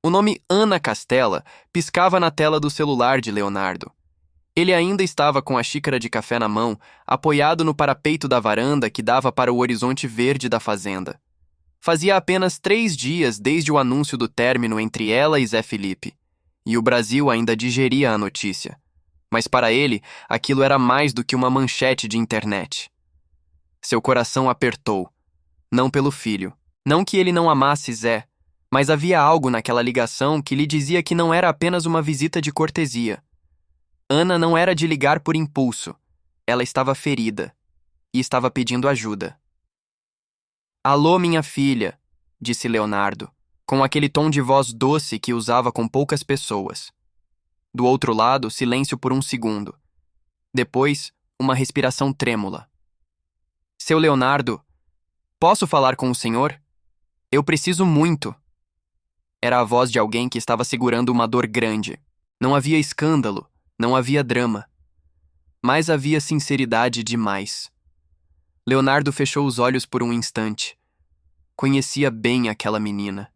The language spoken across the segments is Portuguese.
O nome Ana Castella piscava na tela do celular de Leonardo. Ele ainda estava com a xícara de café na mão, apoiado no parapeito da varanda que dava para o horizonte verde da fazenda. Fazia apenas 3 dias desde o anúncio do término entre ela e Zé Felipe, e o Brasil ainda digeria a notícia. Mas para ele, aquilo era mais do que uma manchete de internet. Seu coração apertou, não pelo filho, não que ele não amasse Zé, mas havia algo naquela ligação que lhe dizia que não era apenas uma visita de cortesia. Ana não era de ligar por impulso. Ela estava ferida e estava pedindo ajuda. "Alô, minha filha", disse Leonardo, com aquele tom de voz doce que usava com poucas pessoas. Do outro lado, silêncio por um segundo. Depois, uma respiração trêmula. "Seu Leonardo, posso falar com o senhor? Eu preciso muito." Era a voz de alguém que estava segurando uma dor grande. Não havia escândalo, não havia drama. Mas havia sinceridade demais. Leonardo fechou os olhos por um instante. Conhecia bem aquela menina.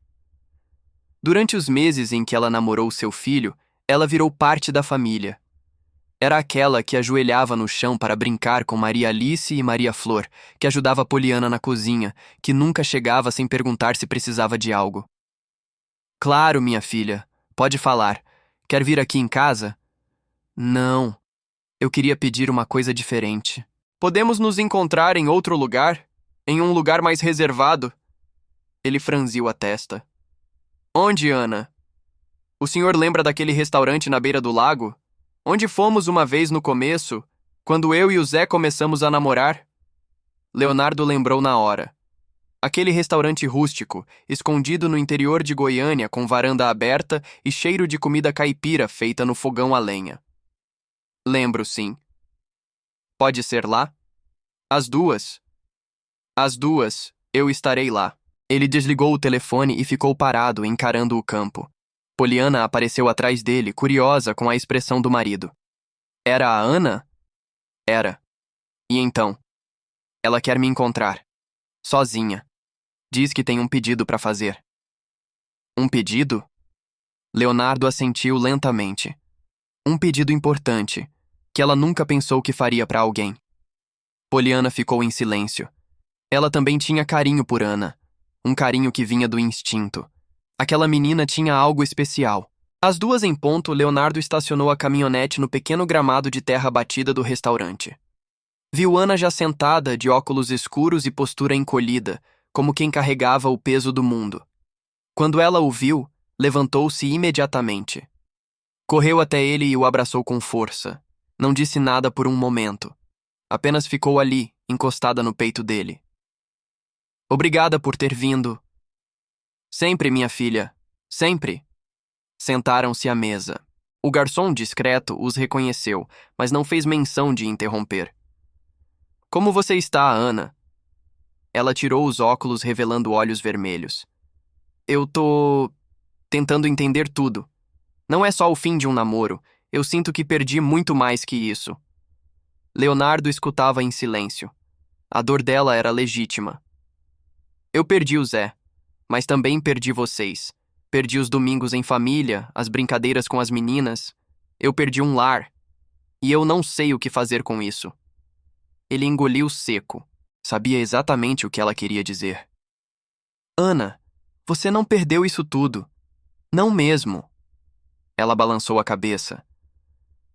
Durante os meses em que ela namorou seu filho, ela virou parte da família. Era aquela que ajoelhava no chão para brincar com Maria Alice e Maria Flor, que ajudava Poliana na cozinha, que nunca chegava sem perguntar se precisava de algo. "Claro, minha filha. Pode falar. Quer vir aqui em casa?" "Não. Eu queria pedir uma coisa diferente." "Podemos nos encontrar em outro lugar? Em um lugar mais reservado?" Ele franziu a testa. "Onde, Ana? O senhor lembra daquele restaurante na beira do lago? Onde fomos uma vez no começo, quando eu e o Zé começamos a namorar?" Leonardo lembrou na hora. Aquele restaurante rústico, escondido no interior de Goiânia, com varanda aberta e cheiro de comida caipira feita no fogão a lenha. "Lembro, sim." "Pode ser lá?" "Às 2. Às 2, eu estarei lá." Ele desligou o telefone e ficou parado, encarando o campo. Poliana apareceu atrás dele, curiosa com a expressão do marido. "Era a Ana?" "Era." "E então?" "Ela quer me encontrar. Sozinha. Diz que tem um pedido para fazer." "Um pedido?" Leonardo assentiu lentamente. Um pedido importante, que ela nunca pensou que faria para alguém. Poliana ficou em silêncio. Ela também tinha carinho por Ana. Um carinho que vinha do instinto. Aquela menina tinha algo especial. Às 2 em ponto, Leonardo estacionou a caminhonete no pequeno gramado de terra batida do restaurante. Viu Ana já sentada, de óculos escuros e postura encolhida, como quem carregava o peso do mundo. Quando ela o viu, levantou-se imediatamente. Correu até ele e o abraçou com força. Não disse nada por um momento. Apenas ficou ali, encostada no peito dele. "Obrigada por ter vindo." "Sempre, minha filha. Sempre." Sentaram-se à mesa. O garçom discreto os reconheceu, mas não fez menção de interromper. "Como você está, Ana?" Ela tirou os óculos, revelando olhos vermelhos. "Eu tô tentando entender tudo. Não é só o fim de um namoro. Eu sinto que perdi muito mais que isso." Leonardo escutava em silêncio. A dor dela era legítima. "Eu perdi o Zé, mas também perdi vocês. Perdi os domingos em família, as brincadeiras com as meninas. Eu perdi um lar. E eu não sei o que fazer com isso." Ele engoliu seco. Sabia exatamente o que ela queria dizer. "Ana, você não perdeu isso tudo. Não mesmo." Ela balançou a cabeça.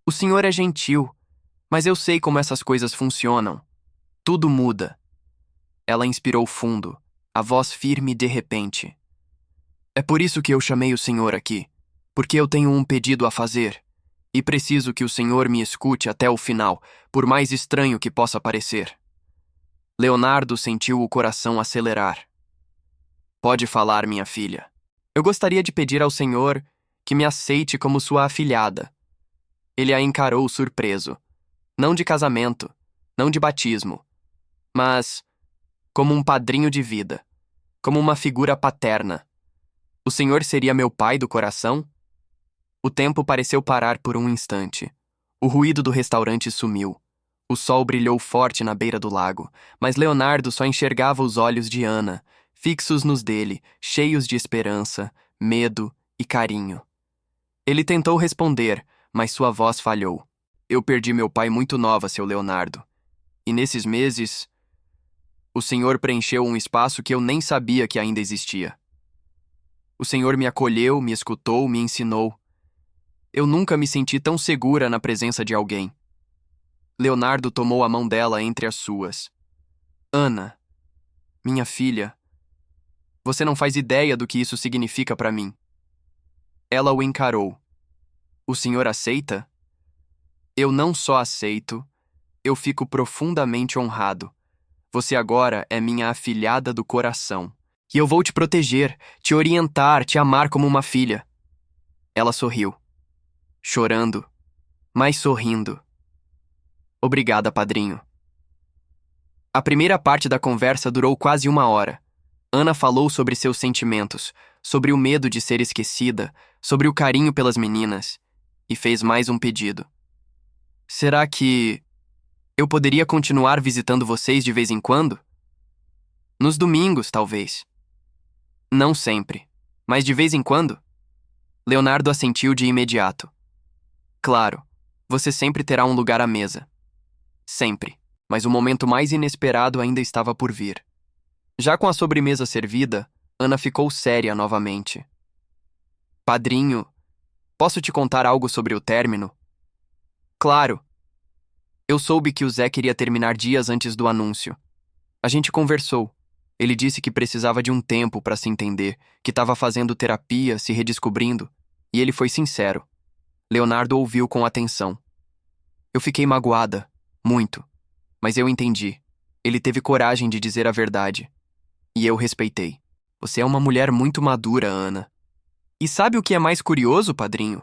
"O senhor é gentil, mas eu sei como essas coisas funcionam. Tudo muda." Ela inspirou fundo, a voz firme de repente. "É por isso que eu chamei o senhor aqui, porque eu tenho um pedido a fazer, e preciso que o senhor me escute até o final, por mais estranho que possa parecer." Leonardo sentiu o coração acelerar. "Pode falar, minha filha. Eu gostaria de pedir ao senhor que me aceite como sua afilhada." Ele a encarou surpreso. Não de casamento, não de batismo, mas como um padrinho de vida, como uma figura paterna. "O senhor seria meu pai do coração?" O tempo pareceu parar por um instante. O ruído do restaurante sumiu. O sol brilhou forte na beira do lago, mas Leonardo só enxergava os olhos de Ana, fixos nos dele, cheios de esperança, medo e carinho. Ele tentou responder, mas sua voz falhou. Eu perdi meu pai muito nova, seu Leonardo. E nesses meses, o Senhor preencheu um espaço que eu nem sabia que ainda existia. O Senhor me acolheu, me escutou, me ensinou. Eu nunca me senti tão segura na presença de alguém. Leonardo tomou a mão dela entre as suas. Ana, minha filha, você não faz ideia do que isso significa para mim. Ela o encarou. O senhor aceita? Eu não só aceito, eu fico profundamente honrado. Você agora é minha afilhada do coração. E eu vou te proteger, te orientar, te amar como uma filha. Ela sorriu, chorando, mas sorrindo. Obrigada, padrinho. A primeira parte da conversa durou quase 1 hora. Ana falou sobre seus sentimentos, sobre o medo de ser esquecida, sobre o carinho pelas meninas, e fez mais um pedido. Será que eu poderia continuar visitando vocês de vez em quando? Nos domingos, talvez. Não sempre, mas de vez em quando? Leonardo assentiu de imediato. Claro, você sempre terá um lugar à mesa. Sempre, mas o momento mais inesperado ainda estava por vir. Já com a sobremesa servida, Ana ficou séria novamente. Padrinho, posso te contar algo sobre o término? Claro. Eu soube que o Zé queria terminar dias antes do anúncio. A gente conversou. Ele disse que precisava de um tempo para se entender, que estava fazendo terapia, se redescobrindo, e ele foi sincero. Leonardo ouviu com atenção. Eu fiquei magoada, muito, mas eu entendi. Ele teve coragem de dizer a verdade. E eu respeitei. Você é uma mulher muito madura, Ana. E sabe o que é mais curioso, padrinho?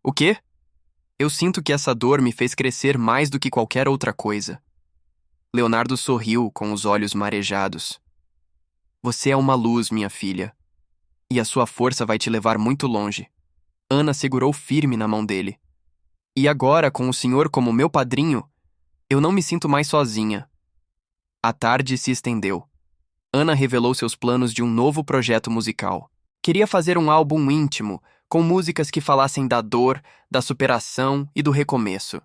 O quê? Eu sinto que essa dor me fez crescer mais do que qualquer outra coisa. Leonardo sorriu com os olhos marejados. Você é uma luz, minha filha. E a sua força vai te levar muito longe. Ana segurou firme na mão dele. E agora, com o senhor como meu padrinho, eu não me sinto mais sozinha. A tarde se estendeu. Ana revelou seus planos de um novo projeto musical. Queria fazer um álbum íntimo, com músicas que falassem da dor, da superação e do recomeço.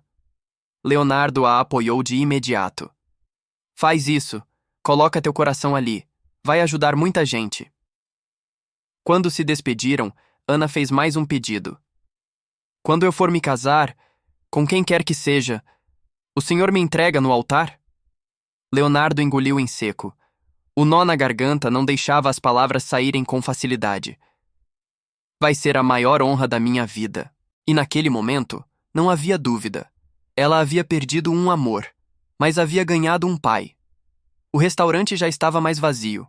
Leonardo a apoiou de imediato. Faz isso. Coloca teu coração ali. Vai ajudar muita gente. Quando se despediram, Ana fez mais um pedido. Quando eu for me casar, com quem quer que seja, o senhor me entrega no altar? Leonardo engoliu em seco. O nó na garganta não deixava as palavras saírem com facilidade. Vai ser a maior honra da minha vida. E naquele momento, não havia dúvida. Ela havia perdido um amor, mas havia ganhado um pai. O restaurante já estava mais vazio.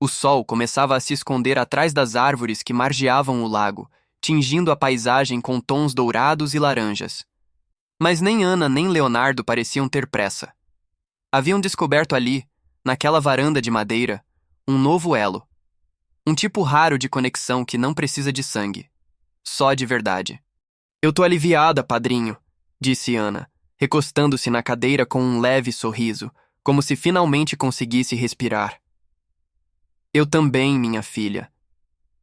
O sol começava a se esconder atrás das árvores que margeavam o lago, tingindo a paisagem com tons dourados e laranjas. Mas nem Ana nem Leonardo pareciam ter pressa. Haviam descoberto ali, naquela varanda de madeira, um novo elo. Um tipo raro de conexão que não precisa de sangue. Só de verdade. Eu tô aliviada, padrinho, disse Ana, recostando-se na cadeira com um leve sorriso, como se finalmente conseguisse respirar. Eu também, minha filha.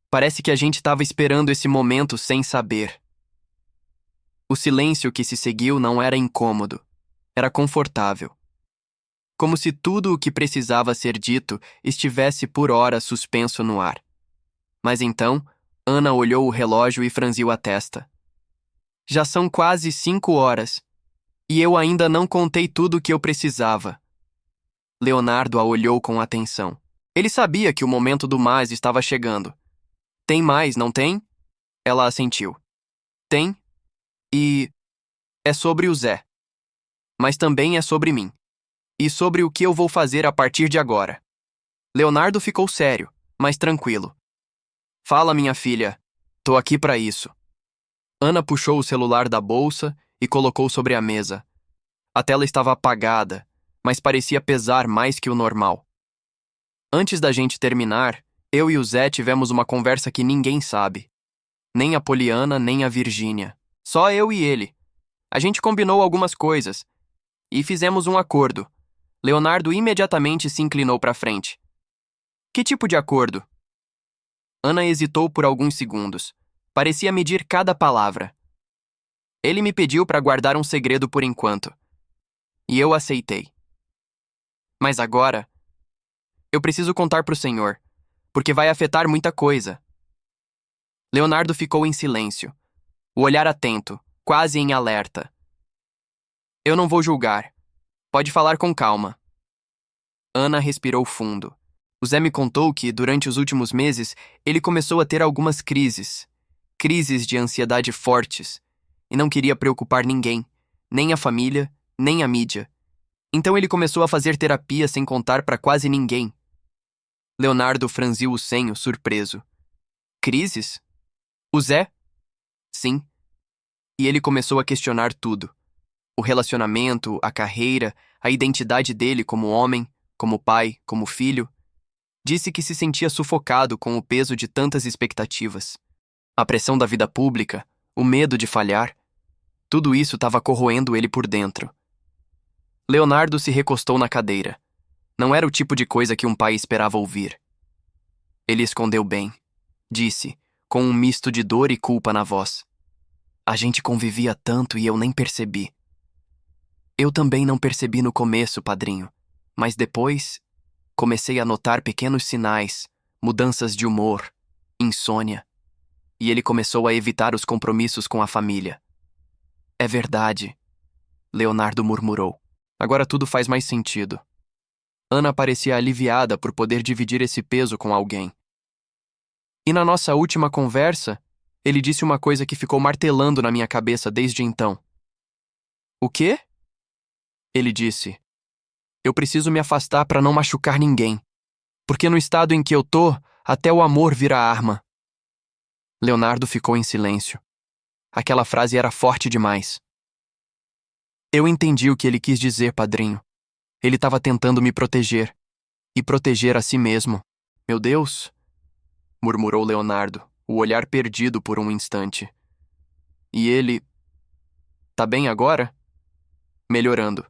Parece que a gente estava esperando esse momento sem saber. O silêncio que se seguiu não era incômodo. Era confortável. Como se tudo o que precisava ser dito estivesse por hora suspenso no ar. Mas então, Ana olhou o relógio e franziu a testa. Já são quase 5 horas, e eu ainda não contei tudo o que eu precisava. Leonardo a olhou com atenção. Ele sabia que o momento do mais estava chegando. Tem mais, não tem? Ela assentiu. Tem. E é sobre o Zé. Mas também é sobre mim. E sobre o que eu vou fazer a partir de agora. Leonardo ficou sério, mas tranquilo. Fala, minha filha. Tô aqui para isso. Ana puxou o celular da bolsa e colocou sobre a mesa. A tela estava apagada, mas parecia pesar mais que o normal. Antes da gente terminar, eu e o Zé tivemos uma conversa que ninguém sabe. Nem a Poliana, nem a Virgínia. Só eu e ele. A gente combinou algumas coisas. E fizemos um acordo. Leonardo imediatamente se inclinou para frente. Que tipo de acordo? Ana hesitou por alguns segundos. Parecia medir cada palavra. Ele me pediu para guardar um segredo por enquanto. E eu aceitei. Mas agora, eu preciso contar pro senhor, porque vai afetar muita coisa. Leonardo ficou em silêncio, o olhar atento, quase em alerta. Eu não vou julgar. Pode falar com calma. Ana respirou fundo. O Zé me contou que, durante os últimos meses, ele começou a ter algumas crises de ansiedade fortes, e não queria preocupar ninguém, nem a família, nem a mídia. Então ele começou a fazer terapia sem contar para quase ninguém. Leonardo franziu o senho, surpreso. Crises? O Zé? Sim. E ele começou a questionar tudo. O relacionamento, a carreira, a identidade dele como homem, como pai, como filho. Disse que se sentia sufocado com o peso de tantas expectativas. A pressão da vida pública, o medo de falhar, tudo isso estava corroendo ele por dentro. Leonardo se recostou na cadeira. Não era o tipo de coisa que um pai esperava ouvir. Ele escondeu bem, disse, com um misto de dor e culpa na voz. A gente convivia tanto e eu nem percebi. Eu também não percebi no começo, padrinho, mas depois comecei a notar pequenos sinais, mudanças de humor, insônia, e ele começou a evitar os compromissos com a família. É verdade, Leonardo murmurou. Agora tudo faz mais sentido. Ana parecia aliviada por poder dividir esse peso com alguém. E na nossa última conversa, ele disse uma coisa que ficou martelando na minha cabeça desde então. O quê? Ele disse. Eu preciso me afastar para não machucar ninguém. Porque no estado em que eu tô, até o amor vira arma. Leonardo ficou em silêncio. Aquela frase era forte demais. Eu entendi o que ele quis dizer, padrinho. Ele estava tentando me proteger. E proteger a si mesmo. Meu Deus! Murmurou Leonardo, o olhar perdido por um instante. E ele... Tá bem agora? Melhorando.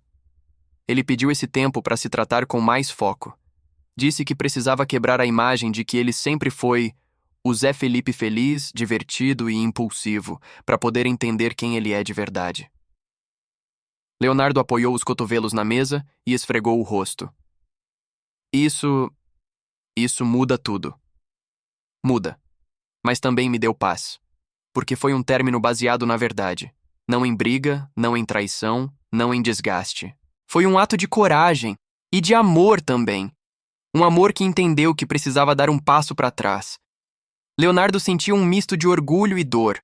Ele pediu esse tempo para se tratar com mais foco. Disse que precisava quebrar a imagem de que ele sempre foi o Zé Felipe feliz, divertido e impulsivo, para poder entender quem ele é de verdade. Leonardo apoiou os cotovelos na mesa e esfregou o rosto. Isso muda tudo. Muda. Mas também me deu paz. Porque foi um término baseado na verdade. Não em briga, não em traição, não em desgaste. Foi um ato de coragem e de amor também. Um amor que entendeu que precisava dar um passo para trás. Leonardo sentia um misto de orgulho e dor.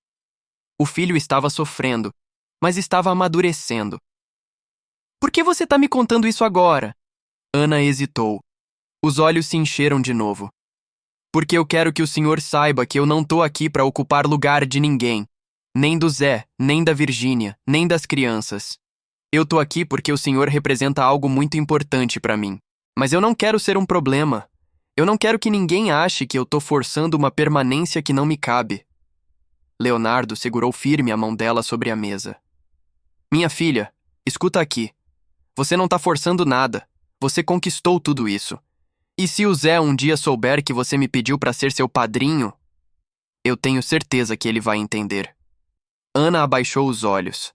O filho estava sofrendo, mas estava amadurecendo. Por que você está me contando isso agora? Ana hesitou. Os olhos se encheram de novo. Porque eu quero que o senhor saiba que eu não tô aqui para ocupar lugar de ninguém. Nem do Zé, nem da Virgínia, nem das crianças. Eu tô aqui porque o senhor representa algo muito importante para mim. Mas eu não quero ser um problema. Eu não quero que ninguém ache que eu tô forçando uma permanência que não me cabe. Leonardo segurou firme a mão dela sobre a mesa. Minha filha, escuta aqui. Você não tá forçando nada. Você conquistou tudo isso. E se o Zé um dia souber que você me pediu para ser seu padrinho, eu tenho certeza que ele vai entender. Ana abaixou os olhos.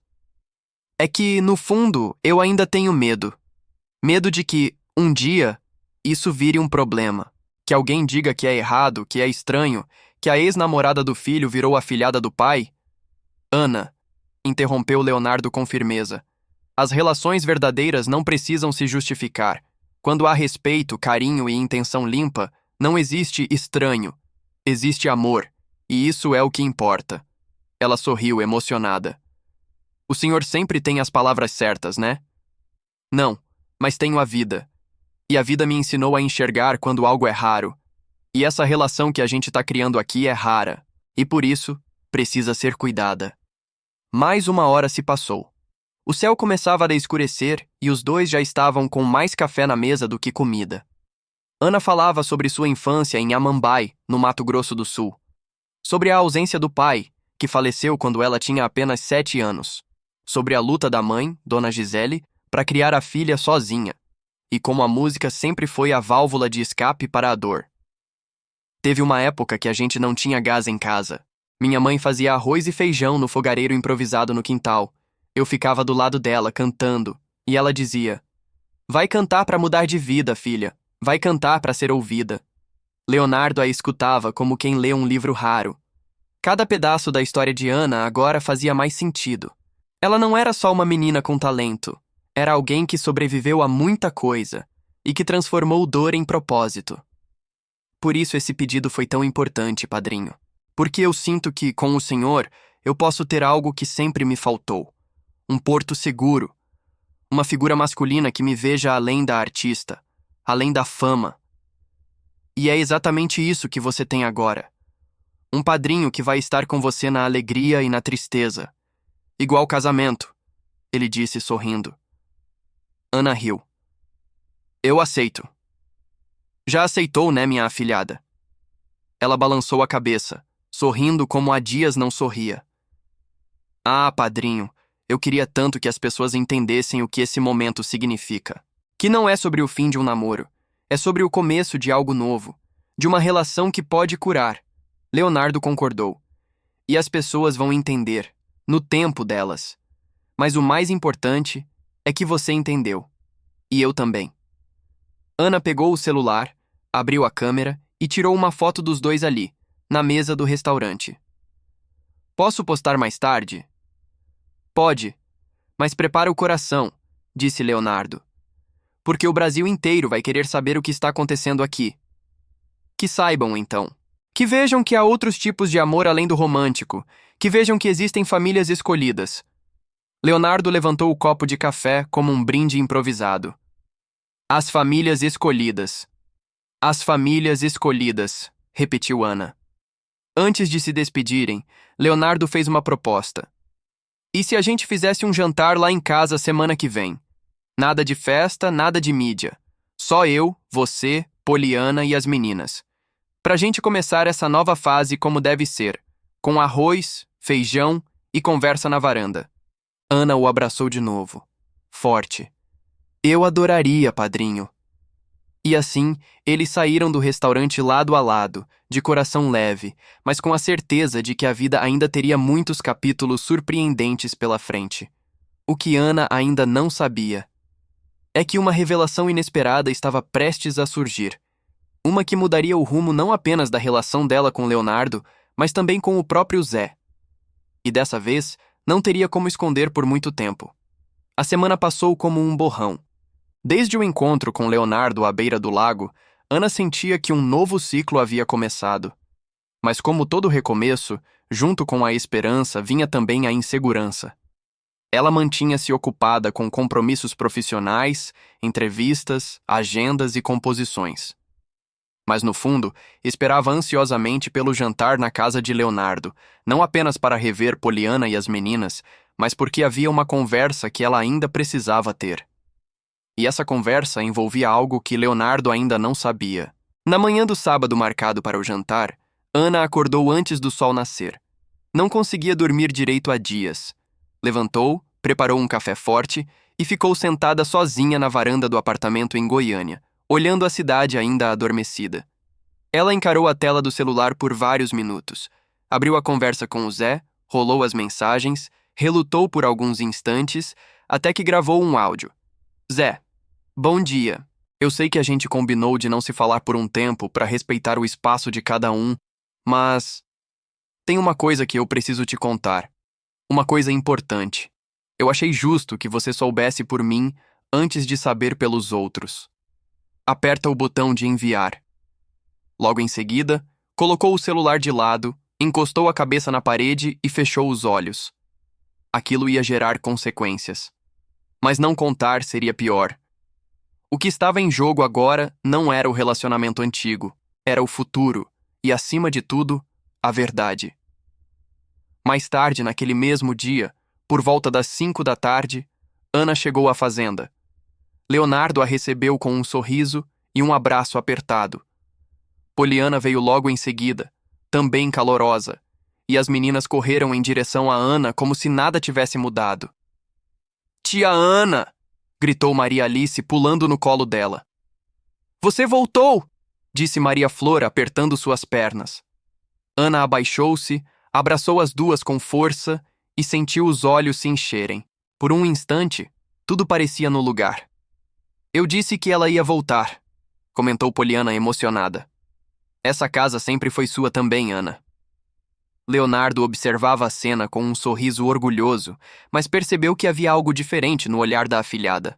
É que, no fundo, eu ainda tenho medo. Medo de que, um dia, isso vire um problema. Que alguém diga que é errado, que é estranho, que a ex-namorada do filho virou a afilhada do pai. Ana, interrompeu Leonardo com firmeza. As relações verdadeiras não precisam se justificar. Quando há respeito, carinho e intenção limpa, não existe estranho. Existe amor, e isso é o que importa. Ela sorriu, emocionada. O senhor sempre tem as palavras certas, né? Não, mas tenho a vida. E a vida me ensinou a enxergar quando algo é raro. E essa relação que a gente tá criando aqui é rara. E por isso, precisa ser cuidada. Mais uma hora se passou. O céu começava a escurecer e os dois já estavam com mais café na mesa do que comida. Ana falava sobre sua infância em Amambai, no Mato Grosso do Sul. Sobre a ausência do pai, que faleceu quando ela tinha apenas 7 anos. Sobre a luta da mãe, Dona Gisele, para criar a filha sozinha. E como a música sempre foi a válvula de escape para a dor. Teve uma época que a gente não tinha gás em casa. Minha mãe fazia arroz e feijão no fogareiro improvisado no quintal. Eu ficava do lado dela, cantando, e ela dizia: Vai cantar para mudar de vida, filha. Vai cantar para ser ouvida. Leonardo a escutava como quem lê um livro raro. Cada pedaço da história de Ana agora fazia mais sentido. Ela não era só uma menina com talento. Era alguém que sobreviveu a muita coisa e que transformou dor em propósito. Por isso esse pedido foi tão importante, padrinho. Porque eu sinto que, com o Senhor, eu posso ter algo que sempre me faltou. Um porto seguro. Uma figura masculina que me veja além da artista, além da fama. E é exatamente isso que você tem agora. Um padrinho que vai estar com você na alegria e na tristeza. Igual casamento, ele disse sorrindo. Ana riu. Eu aceito. Já aceitou, né, minha afilhada? Ela balançou a cabeça, sorrindo como há dias não sorria. Ah, padrinho, eu queria tanto que as pessoas entendessem o que esse momento significa. Que não é sobre o fim de um namoro, é sobre o começo de algo novo, de uma relação que pode curar. Leonardo concordou. E as pessoas vão entender, no tempo delas. Mas o mais importante é que você entendeu. E eu também. Ana pegou o celular, abriu a câmera e tirou uma foto dos dois ali, na mesa do restaurante. Posso postar mais tarde? Pode, mas prepara o coração, disse Leonardo. Porque o Brasil inteiro vai querer saber o que está acontecendo aqui. Que saibam, então. Que vejam que há outros tipos de amor além do romântico. Que vejam que existem famílias escolhidas. Leonardo levantou o copo de café como um brinde improvisado. As famílias escolhidas. As famílias escolhidas, repetiu Ana. Antes de se despedirem, Leonardo fez uma proposta. E se a gente fizesse um jantar lá em casa semana que vem? Nada de festa, nada de mídia. Só eu, você, Poliana e as meninas. Pra gente começar essa nova fase como deve ser, com arroz, feijão e conversa na varanda. Ana o abraçou de novo, forte. Eu adoraria, padrinho. E assim, eles saíram do restaurante lado a lado, de coração leve, mas com a certeza de que a vida ainda teria muitos capítulos surpreendentes pela frente. O que Ana ainda não sabia é que uma revelação inesperada estava prestes a surgir. Uma que mudaria o rumo não apenas da relação dela com Leonardo, mas também com o próprio Zé. E dessa vez, não teria como esconder por muito tempo. A semana passou como um borrão. Desde o encontro com Leonardo à beira do lago, Ana sentia que um novo ciclo havia começado. Mas como todo recomeço, junto com a esperança vinha também a insegurança. Ela mantinha-se ocupada com compromissos profissionais, entrevistas, agendas e composições. Mas no fundo, esperava ansiosamente pelo jantar na casa de Leonardo, não apenas para rever Poliana e as meninas, mas porque havia uma conversa que ela ainda precisava ter. E essa conversa envolvia algo que Leonardo ainda não sabia. Na manhã do sábado marcado para o jantar, Ana acordou antes do sol nascer. Não conseguia dormir direito há dias. Levantou, preparou um café forte e ficou sentada sozinha na varanda do apartamento em Goiânia, olhando a cidade ainda adormecida. Ela encarou a tela do celular por vários minutos. Abriu a conversa com o Zé, rolou as mensagens, relutou por alguns instantes, até que gravou um áudio. Zé, bom dia. Eu sei que a gente combinou de não se falar por um tempo para respeitar o espaço de cada um, mas tem uma coisa que eu preciso te contar. Uma coisa importante. Eu achei justo que você soubesse por mim antes de saber pelos outros. Aperta o botão de enviar. Logo em seguida, colocou o celular de lado, encostou a cabeça na parede e fechou os olhos. Aquilo ia gerar consequências. Mas não contar seria pior. O que estava em jogo agora não era o relacionamento antigo, era o futuro e, acima de tudo, a verdade. Mais tarde, naquele mesmo dia, por volta das 5 da tarde, Ana chegou à fazenda. Leonardo a recebeu com um sorriso e um abraço apertado. Poliana veio logo em seguida, também calorosa, e as meninas correram em direção a Ana como se nada tivesse mudado. Tia Ana! Gritou Maria Alice pulando no colo dela. Você voltou! Disse Maria Flor apertando suas pernas. Ana abaixou-se, Abraçou as duas com força e sentiu os olhos se encherem. Por um instante, tudo parecia no lugar. Eu disse que ela ia voltar, comentou Poliana emocionada. Essa casa sempre foi sua também, Ana. Leonardo observava a cena com um sorriso orgulhoso, mas percebeu que havia algo diferente no olhar da afilhada.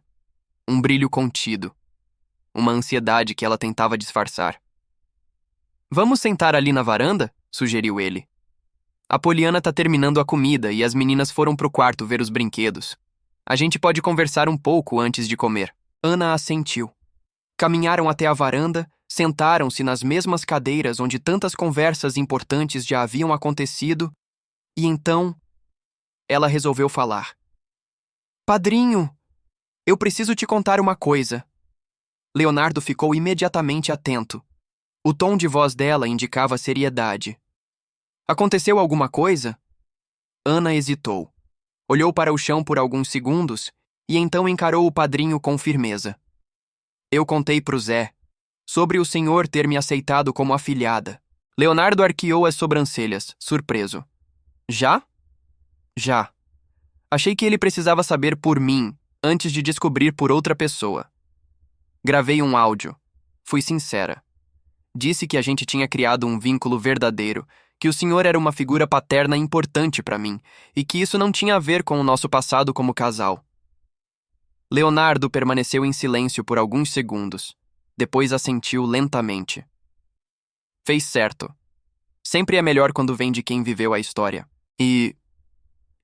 Um brilho contido. Uma ansiedade que ela tentava disfarçar. Vamos sentar ali na varanda? Sugeriu ele. A Poliana tá terminando a comida e as meninas foram pro quarto ver os brinquedos. A gente pode conversar um pouco antes de comer. Ana assentiu. Caminharam até a varanda, sentaram-se nas mesmas cadeiras onde tantas conversas importantes já haviam acontecido, e então ela resolveu falar. Padrinho, eu preciso te contar uma coisa. Leonardo ficou imediatamente atento. O tom de voz dela indicava seriedade. Aconteceu alguma coisa? Ana hesitou. Olhou para o chão por alguns segundos e então encarou o padrinho com firmeza. Eu contei pro Zé sobre o senhor ter me aceitado como afilhada. Leonardo arqueou as sobrancelhas, surpreso. Já? Já. Achei que ele precisava saber por mim antes de descobrir por outra pessoa. Gravei um áudio. Fui sincera. Disse que a gente tinha criado um vínculo verdadeiro, que o senhor era uma figura paterna importante para mim e que isso não tinha a ver com o nosso passado como casal. Leonardo permaneceu em silêncio por alguns segundos. Depois assentiu lentamente. Fez certo. Sempre é melhor quando vem de quem viveu a história. E...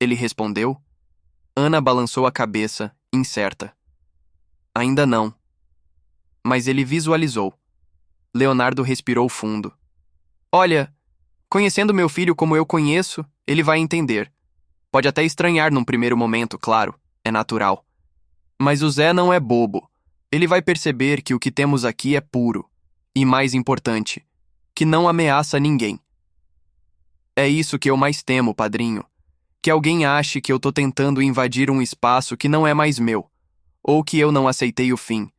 ele respondeu? Ana balançou a cabeça, incerta. Ainda não. Mas ele visualizou. Leonardo respirou fundo. Olha, conhecendo meu filho como eu conheço, ele vai entender. Pode até estranhar num primeiro momento, claro, é natural. Mas o Zé não é bobo. Ele vai perceber que o que temos aqui é puro. E mais importante, que não ameaça ninguém. É isso que eu mais temo, padrinho. Que alguém ache que eu tô tentando invadir um espaço que não é mais meu. Ou que eu não aceitei o fim.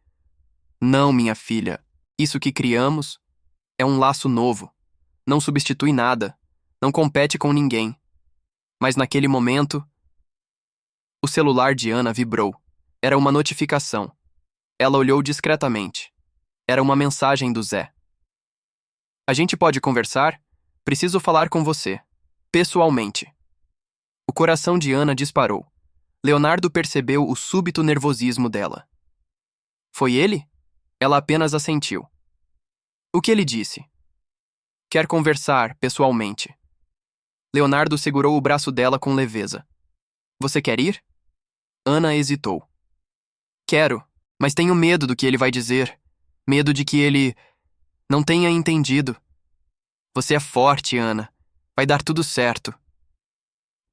Não, minha filha. Isso que criamos é um laço novo. Não substitui nada. Não compete com ninguém. Mas naquele momento, o celular de Ana vibrou. Era uma notificação. Ela olhou discretamente. Era uma mensagem do Zé. A gente pode conversar? Preciso falar com você. Pessoalmente. O coração de Ana disparou. Leonardo percebeu o súbito nervosismo dela. Foi ele? Ela apenas assentiu. O que ele disse? Quer conversar, pessoalmente. Leonardo segurou o braço dela com leveza. Você quer ir? Ana hesitou. Quero, mas tenho medo do que ele vai dizer. Medo de que ele não tenha entendido. Você é forte, Ana. Vai dar tudo certo.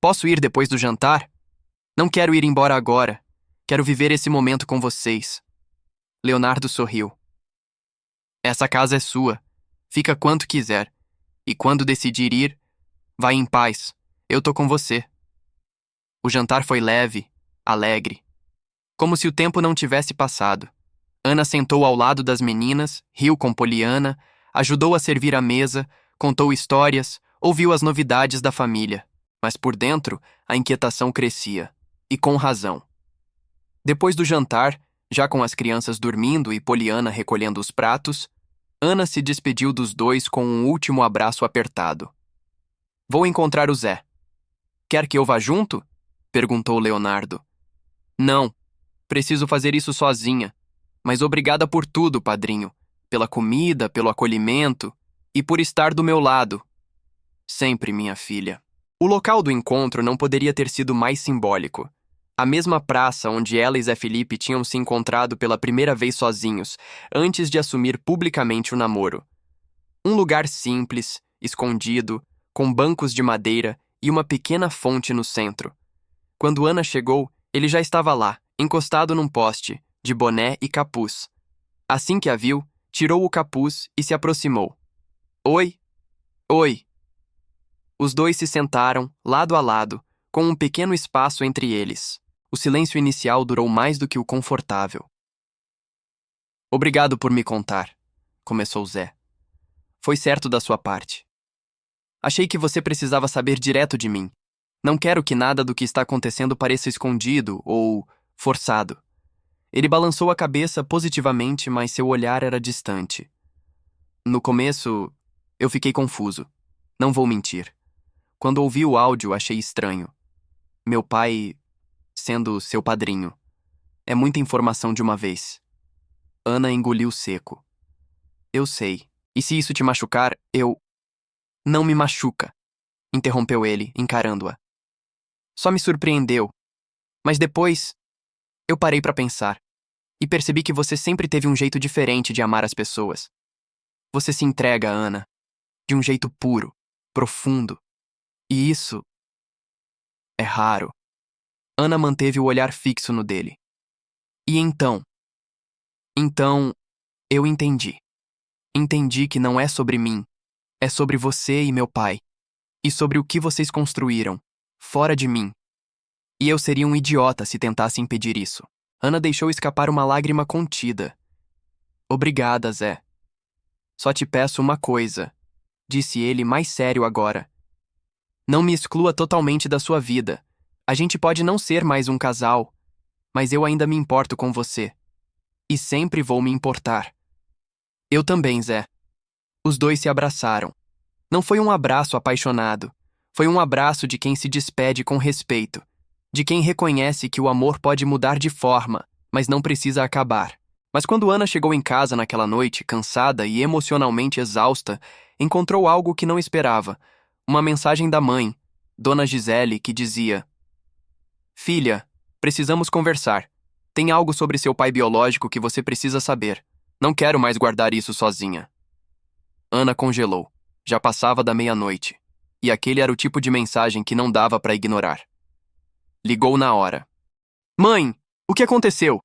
Posso ir depois do jantar? Não quero ir embora agora. Quero viver esse momento com vocês. Leonardo sorriu. Essa casa é sua. Fica quanto quiser. E quando decidir ir, vai em paz. Eu tô com você. O jantar foi leve, alegre. Como se o tempo não tivesse passado. Ana sentou ao lado das meninas, riu com Poliana, ajudou a servir a mesa, contou histórias, ouviu as novidades da família. Mas por dentro, a inquietação crescia. E com razão. Depois do jantar, já com as crianças dormindo e Poliana recolhendo os pratos, Ana se despediu dos dois com um último abraço apertado. Vou encontrar o Zé. Quer que eu vá junto? Perguntou Leonardo. Não, preciso fazer isso sozinha. Mas obrigada por tudo, padrinho. Pela comida, pelo acolhimento e por estar do meu lado. Sempre, minha filha. O local do encontro não poderia ter sido mais simbólico. A mesma praça onde ela e Zé Felipe tinham se encontrado pela primeira vez sozinhos, antes de assumir publicamente o namoro. Um lugar simples, escondido, com bancos de madeira e uma pequena fonte no centro. Quando Ana chegou, ele já estava lá, encostado num poste, de boné e capuz. Assim que a viu, tirou o capuz e se aproximou. Oi? Oi. Os dois se sentaram, lado a lado, com um pequeno espaço entre eles. O silêncio inicial durou mais do que o confortável. Obrigado por me contar, começou Zé. Foi certo da sua parte. Achei que você precisava saber direto de mim. Não quero que nada do que está acontecendo pareça escondido ou forçado. Ele balançou a cabeça positivamente, mas seu olhar era distante. No começo, eu fiquei confuso. Não vou mentir. Quando ouvi o áudio, achei estranho. Meu pai sendo seu padrinho. É muita informação de uma vez. Ana engoliu seco. Eu sei. E se isso te machucar, eu... Não me machuca, interrompeu ele, encarando-a. Só me surpreendeu. Mas depois, eu parei para pensar. E percebi que você sempre teve um jeito diferente de amar as pessoas. Você se entrega, Ana, de um jeito puro, profundo. E isso é raro. Ana manteve o olhar fixo no dele. E então? Então, eu entendi. Entendi que não é sobre mim. É sobre você e meu pai. E sobre o que vocês construíram, fora de mim. E eu seria um idiota se tentasse impedir isso. Ana deixou escapar uma lágrima contida. Obrigada, Zé. Só te peço uma coisa, disse ele mais sério agora. Não me exclua totalmente da sua vida. A gente pode não ser mais um casal, mas eu ainda me importo com você. E sempre vou me importar. Eu também, Zé. Os dois se abraçaram. Não foi um abraço apaixonado. Foi um abraço de quem se despede com respeito. De quem reconhece que o amor pode mudar de forma, mas não precisa acabar. Mas quando Ana chegou em casa naquela noite, cansada e emocionalmente exausta, encontrou algo que não esperava. Uma mensagem da mãe, Dona Gisele, que dizia: Filha, precisamos conversar. Tem algo sobre seu pai biológico que você precisa saber. Não quero mais guardar isso sozinha. Ana congelou. Já passava da meia-noite. E aquele era o tipo de mensagem que não dava para ignorar. Ligou na hora. Mãe, o que aconteceu?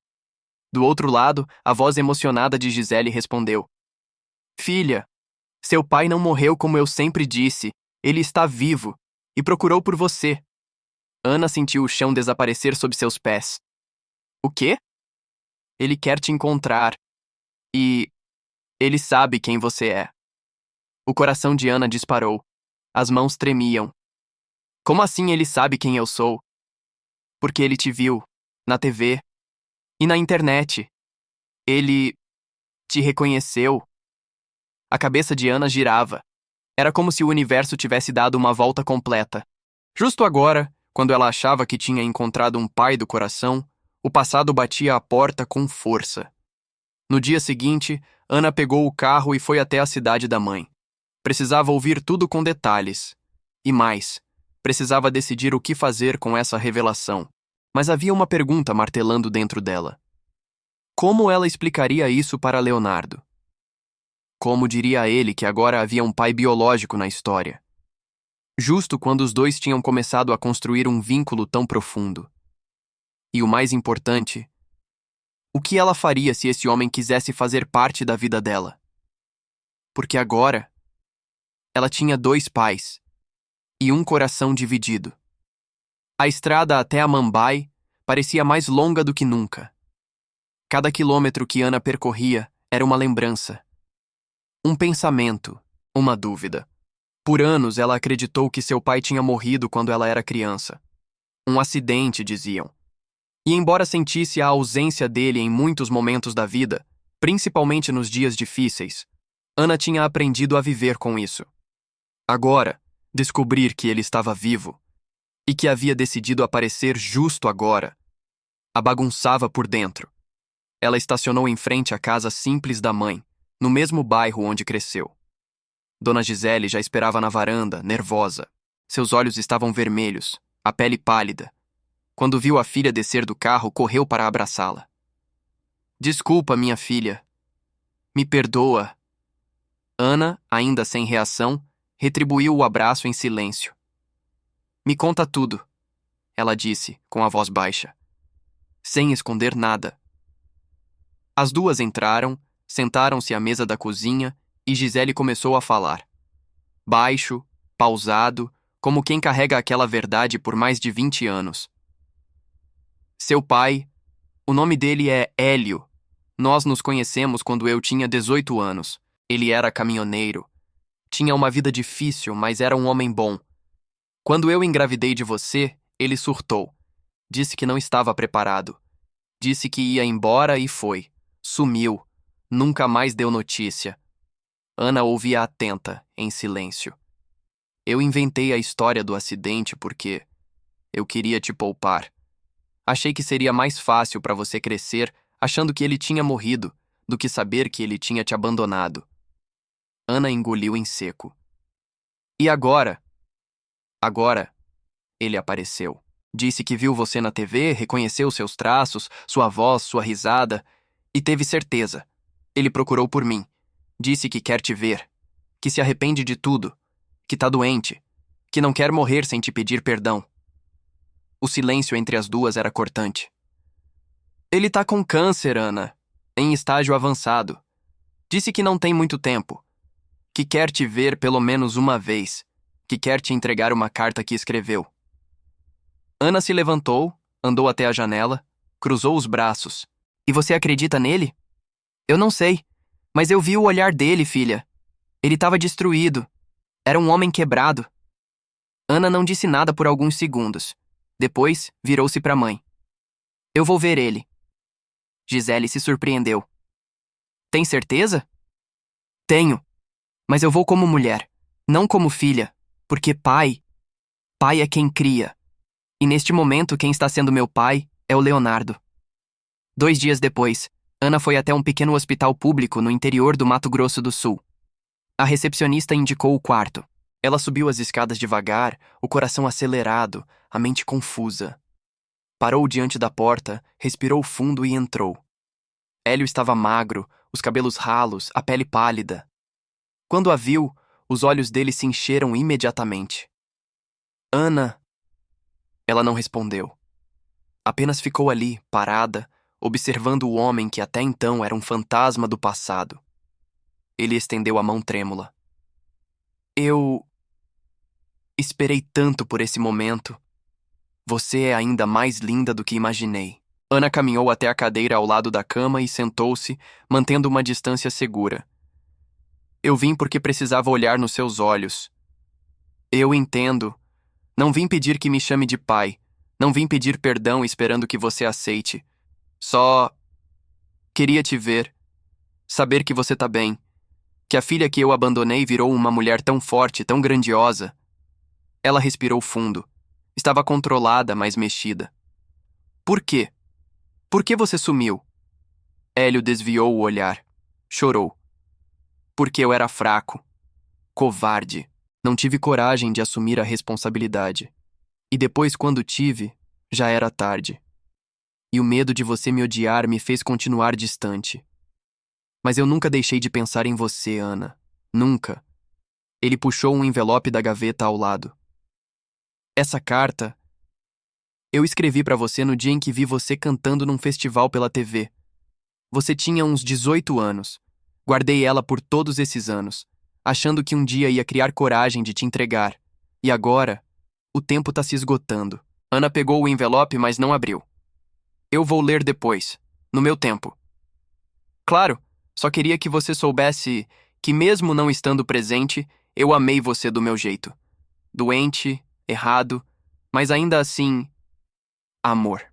Do outro lado, a voz emocionada de Gisele respondeu: Filha, seu pai não morreu como eu sempre disse. Ele está vivo e procurou por você. Ana sentiu o chão desaparecer sob seus pés. O quê? Ele quer te encontrar. E ele sabe quem você é. O coração de Ana disparou. As mãos tremiam. Como assim ele sabe quem eu sou? Porque ele te viu, na TV e na internet. Ele te reconheceu. A cabeça de Ana girava. Era como se o universo tivesse dado uma volta completa. Justo agora, quando ela achava que tinha encontrado um pai do coração, o passado batia à porta com força. No dia seguinte, Ana pegou o carro e foi até a cidade da mãe. Precisava ouvir tudo com detalhes. E mais, precisava decidir o que fazer com essa revelação. Mas havia uma pergunta martelando dentro dela. Como ela explicaria isso para Leonardo? Como diria a ele que agora havia um pai biológico na história? Justo quando os dois tinham começado a construir um vínculo tão profundo. E o mais importante, o que ela faria se esse homem quisesse fazer parte da vida dela? Porque agora, ela tinha 2 pais e um coração dividido. A estrada até a Mumbai parecia mais longa do que nunca. Cada quilômetro que Ana percorria era uma lembrança. Um pensamento, uma dúvida. Por anos ela acreditou que seu pai tinha morrido quando ela era criança. Um acidente, diziam. E embora sentisse a ausência dele em muitos momentos da vida, principalmente nos dias difíceis, Ana tinha aprendido a viver com isso. Agora, descobrir que ele estava vivo e que havia decidido aparecer justo agora, a bagunçava por dentro. Ela estacionou em frente à casa simples da mãe, no mesmo bairro onde cresceu. Dona Gisele já esperava na varanda, nervosa. Seus olhos estavam vermelhos, a pele pálida. Quando viu a filha descer do carro, correu para abraçá-la. Desculpa, minha filha. Me perdoa. Ana, ainda sem reação, retribuiu o abraço em silêncio. Me conta tudo, ela disse, com a voz baixa, sem esconder nada. As duas entraram, sentaram-se à mesa da cozinha e Gisele começou a falar. Baixo, pausado, como quem carrega aquela verdade por mais de 20 anos. Seu pai, o nome dele é Hélio. Nós nos conhecemos quando eu tinha 18 anos. Ele era caminhoneiro. Tinha uma vida difícil, mas era um homem bom. Quando eu engravidei de você, ele surtou. Disse que não estava preparado. Disse que ia embora e foi. Sumiu. Nunca mais deu notícia. Ana ouvia atenta, em silêncio. Eu inventei a história do acidente porque eu queria te poupar. Achei que seria mais fácil para você crescer achando que ele tinha morrido do que saber que ele tinha te abandonado. Ana engoliu em seco. E agora? Agora, ele apareceu. Disse que viu você na TV, reconheceu seus traços, sua voz, sua risada, e teve certeza. Ele procurou por mim. Disse que quer te ver, que se arrepende de tudo, que tá doente, que não quer morrer sem te pedir perdão. O silêncio entre as duas era cortante. Ele tá com câncer, Ana, em estágio avançado. Disse que não tem muito tempo, que quer te ver pelo menos uma vez, que quer te entregar uma carta que escreveu. Ana se levantou, andou até a janela, cruzou os braços. E você acredita nele? Eu não sei, mas eu vi o olhar dele, filha. Ele estava destruído. Era um homem quebrado. Ana não disse nada por alguns segundos. Depois, virou-se para a mãe. Eu vou ver ele. Gisele se surpreendeu. Tem certeza? Tenho. Mas eu vou como mulher, não como filha, porque pai é quem cria. E neste momento quem está sendo meu pai é o Leonardo. 2 dias depois, Ana foi até um pequeno hospital público no interior do Mato Grosso do Sul. A recepcionista indicou o quarto. Ela subiu as escadas devagar, o coração acelerado, a mente confusa. Parou diante da porta, respirou fundo e entrou. Hélio estava magro, os cabelos ralos, a pele pálida. Quando a viu, os olhos dele se encheram imediatamente. Ana! Ela não respondeu. Apenas ficou ali, parada, observando o homem que até então era um fantasma do passado. Ele estendeu a mão trêmula. Eu esperei tanto por esse momento. Você é ainda mais linda do que imaginei. Ana caminhou até a cadeira ao lado da cama e sentou-se, mantendo uma distância segura. Eu vim porque precisava olhar nos seus olhos. Eu entendo. Não vim pedir que me chame de pai. Não vim pedir perdão esperando que você aceite. Só queria te ver. Saber que você tá bem. Que a filha que eu abandonei virou uma mulher tão forte, tão grandiosa. Ela respirou fundo. Estava controlada, mas mexida. Por quê? Por que você sumiu? Hélio desviou o olhar. Chorou. Porque eu era fraco. Covarde. Não tive coragem de assumir a responsabilidade. E depois, quando tive, já era tarde. E o medo de você me odiar me fez continuar distante. Mas eu nunca deixei de pensar em você, Ana. Nunca. Ele puxou um envelope da gaveta ao lado. Essa carta eu escrevi pra você no dia em que vi você cantando num festival pela TV. Você tinha uns 18 anos. Guardei ela por todos esses anos, achando que um dia ia criar coragem de te entregar. E agora, o tempo tá se esgotando. Ana pegou o envelope, mas não abriu. Eu vou ler depois, no meu tempo. Claro, só queria que você soubesse que mesmo não estando presente, eu amei você do meu jeito. Doente, errado, mas ainda assim, amor.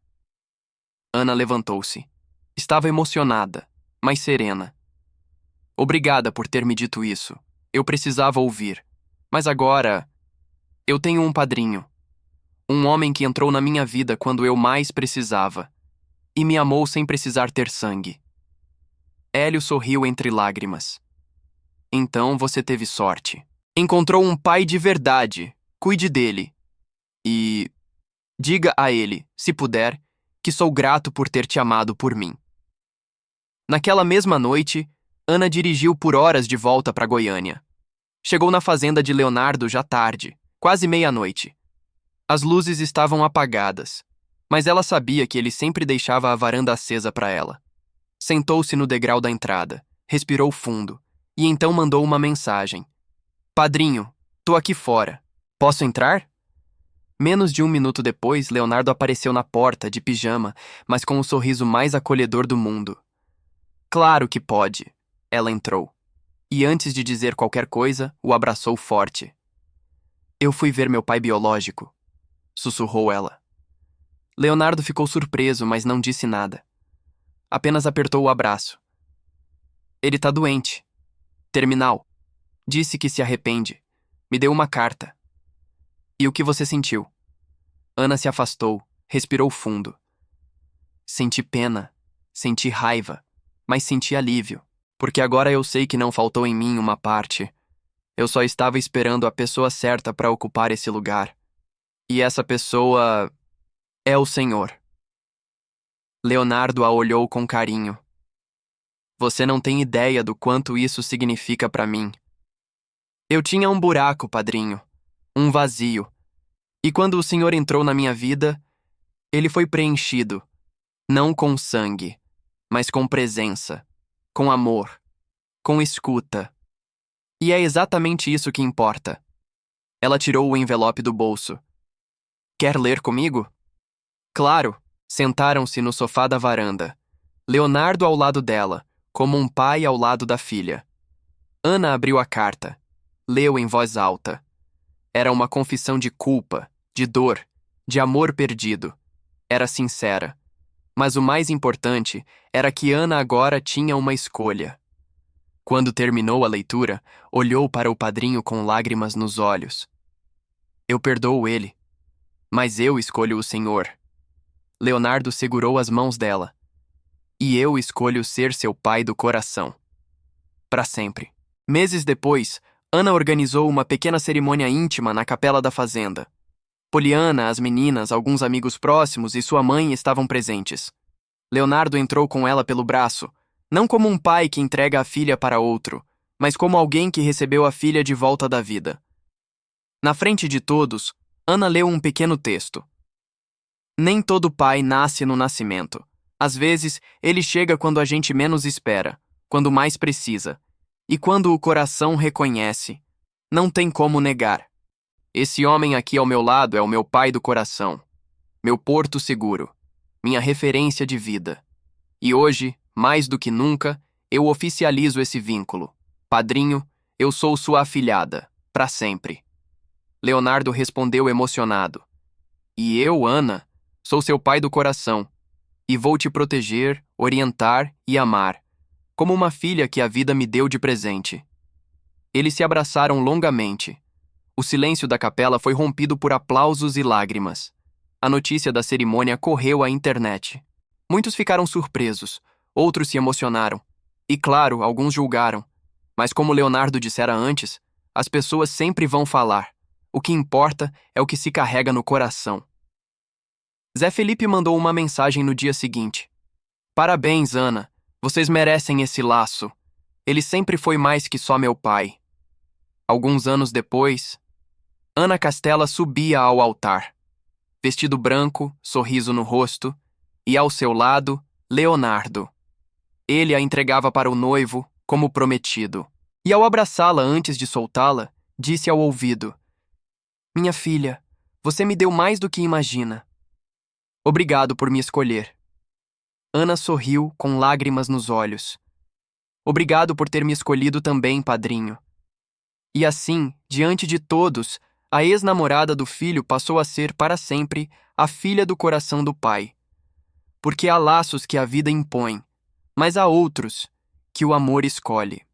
Ana levantou-se. Estava emocionada, mas serena. Obrigada por ter me dito isso. Eu precisava ouvir. Mas agora, eu tenho um padrinho. Um homem que entrou na minha vida quando eu mais precisava. E me amou sem precisar ter sangue. Hélio sorriu entre lágrimas. Então você teve sorte. Encontrou um pai de verdade. Cuide dele. E diga a ele, se puder, que sou grato por ter te amado por mim. Naquela mesma noite, Ana dirigiu por horas de volta para Goiânia. Chegou na fazenda de Leonardo já tarde, quase meia-noite. As luzes estavam apagadas, mas ela sabia que ele sempre deixava a varanda acesa para ela. Sentou-se no degrau da entrada, respirou fundo, e então mandou uma mensagem. Padrinho, tô aqui fora. Posso entrar? Menos de 1 minuto depois, Leonardo apareceu na porta, de pijama, mas com o sorriso mais acolhedor do mundo. Claro que pode. Ela entrou. e antes de dizer qualquer coisa, o abraçou forte. Eu fui ver meu pai biológico, sussurrou ela. Leonardo ficou surpreso, mas não disse nada. Apenas apertou o abraço. Ele tá doente. Terminal. Disse que se arrepende. Me deu uma carta. E o que você sentiu? Ana se afastou, respirou fundo. Senti pena, senti raiva, mas senti alívio, porque agora eu sei que não faltou em mim uma parte. Eu só estava esperando a pessoa certa para ocupar esse lugar. E essa pessoa é o Senhor. Leonardo a olhou com carinho. Você não tem ideia do quanto isso significa para mim. Eu tinha um buraco, padrinho, um vazio. E quando o Senhor entrou na minha vida, ele foi preenchido, não com sangue, mas com presença, com amor, com escuta. E é exatamente isso que importa. Ela tirou o envelope do bolso. Quer ler comigo? Claro. Sentaram-se no sofá da varanda. Leonardo ao lado dela, como um pai ao lado da filha. Ana abriu a carta. Leu em voz alta. Era uma confissão de culpa, de dor, de amor perdido. Era sincera. Mas o mais importante era que Ana agora tinha uma escolha. Quando terminou a leitura, olhou para o padrinho com lágrimas nos olhos. Eu perdoo ele, mas eu escolho o Senhor. Leonardo segurou as mãos dela. E eu escolho ser seu pai do coração. Para sempre. Meses depois, Ana organizou uma pequena cerimônia íntima na capela da fazenda. Poliana, as meninas, alguns amigos próximos e sua mãe estavam presentes. Leonardo entrou com ela pelo braço, não como um pai que entrega a filha para outro, mas como alguém que recebeu a filha de volta da vida. Na frente de todos, Ana leu um pequeno texto. Nem todo pai nasce no nascimento. Às vezes, ele chega quando a gente menos espera, quando mais precisa. E quando o coração reconhece, não tem como negar. Esse homem aqui ao meu lado é o meu pai do coração, meu porto seguro, minha referência de vida. E hoje, mais do que nunca, eu oficializo esse vínculo. Padrinho, eu sou sua afilhada, para sempre. Leonardo respondeu emocionado. E eu, Ana, sou seu pai do coração, e vou te proteger, orientar e amar, como uma filha que a vida me deu de presente. Eles se abraçaram longamente. O silêncio da capela foi rompido por aplausos e lágrimas. A notícia da cerimônia correu à internet. Muitos ficaram surpresos, outros se emocionaram. E claro, alguns julgaram. Mas como Leonardo dissera antes, as pessoas sempre vão falar. O que importa é o que se carrega no coração. Zé Felipe mandou uma mensagem no dia seguinte. Parabéns, Ana. Vocês merecem esse laço. Ele sempre foi mais que só meu pai. Alguns anos depois, Ana Castela subia ao altar. Vestido branco, sorriso no rosto, e ao seu lado, Leonardo. Ele a entregava para o noivo, como prometido. E ao abraçá-la antes de soltá-la, disse ao ouvido: Minha filha, você me deu mais do que imagina. Obrigado por me escolher. Ana sorriu com lágrimas nos olhos. Obrigado por ter me escolhido também, padrinho. E assim, diante de todos, a ex-namorada do filho passou a ser para sempre a filha do coração do pai. Porque há laços que a vida impõe, mas há outros que o amor escolhe.